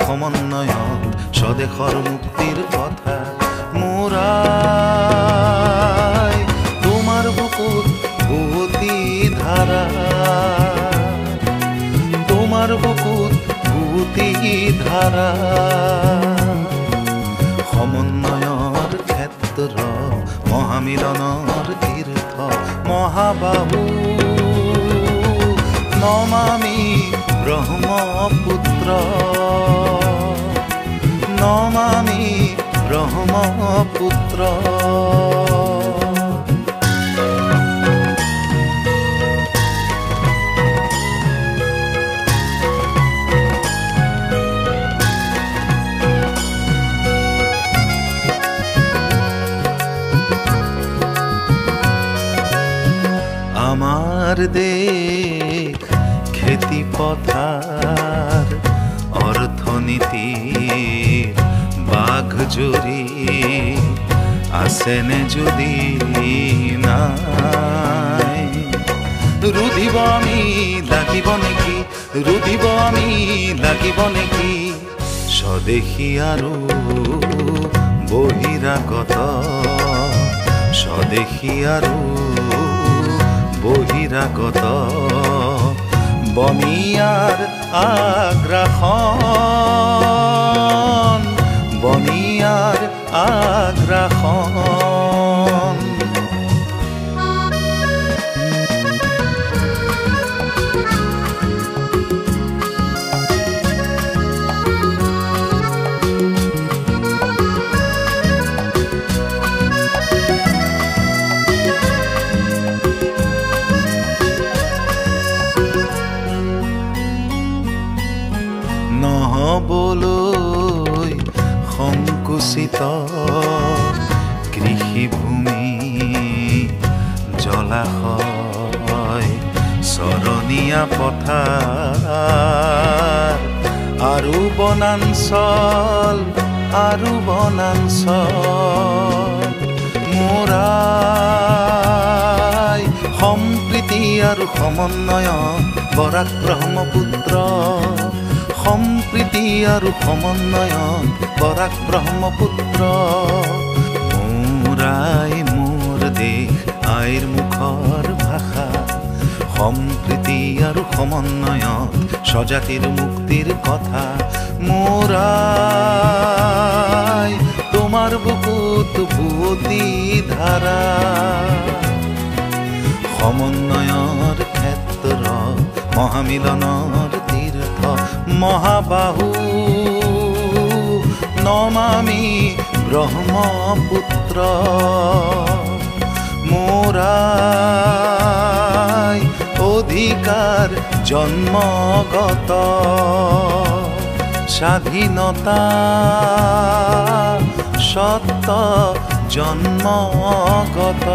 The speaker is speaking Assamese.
সমন্বয়ত স্বদেশৰ মুক্তিৰ কথা মোৰ তোমাৰ বুকুত বুৱতী ধাৰা তোমাৰ বুকুত বুৱতী ধাৰা সমন্বয়ৰ ক্ষেত্ৰ মহামিলনৰ তীৰ্থ মহাবাহু নমামি ব্ৰহ্মপুত্ৰ নমামি ব্ৰহ্মপুত্ৰ আমাৰ দেশ খেতি পথাৰ অৰ্থনীতি বাঘ জুৰি আছেনে যদি নাই ৰুধিব আমি লাগিব নেকি ৰুধিব আমি লাগিব নেকি স্বদেশী আৰু বহিৰাগত স্বদেশী আৰু বহিৰাগত বনিয়াৰ আগ্ৰাসন বনিয়াৰ আগ্ৰাসন নহবলৈ সংকুচিত কৃষিভূমি জলাশয় চৰণীয়া পথাৰ আৰু বনাঞ্চল মোৰ সম্প্ৰীতি আৰু সমন্বয় বৰাক ব্ৰহ্মপুত্ৰ সম্প্ৰীতি আৰু সমন্বয়ত বৰাক ব্ৰহ্মপুত্ৰ মোৰ দেশ আইৰ মুখৰ ভাষা সম্প্ৰীতি আৰু সমন্বয়ত স্বজাতিৰ মুক্তিৰ কথা মোৰ তোমাৰ বুকুত বুৱতী ধাৰা সমন্বয়ৰ ক্ষেত্ৰ মহামিলনৰ তীৰ্থ মহাবাহু নমামি ব্ৰহ্মপুত্ৰ মোৰ অধিকাৰ জন্মগত স্বাধীনতা সত্য জন্মগত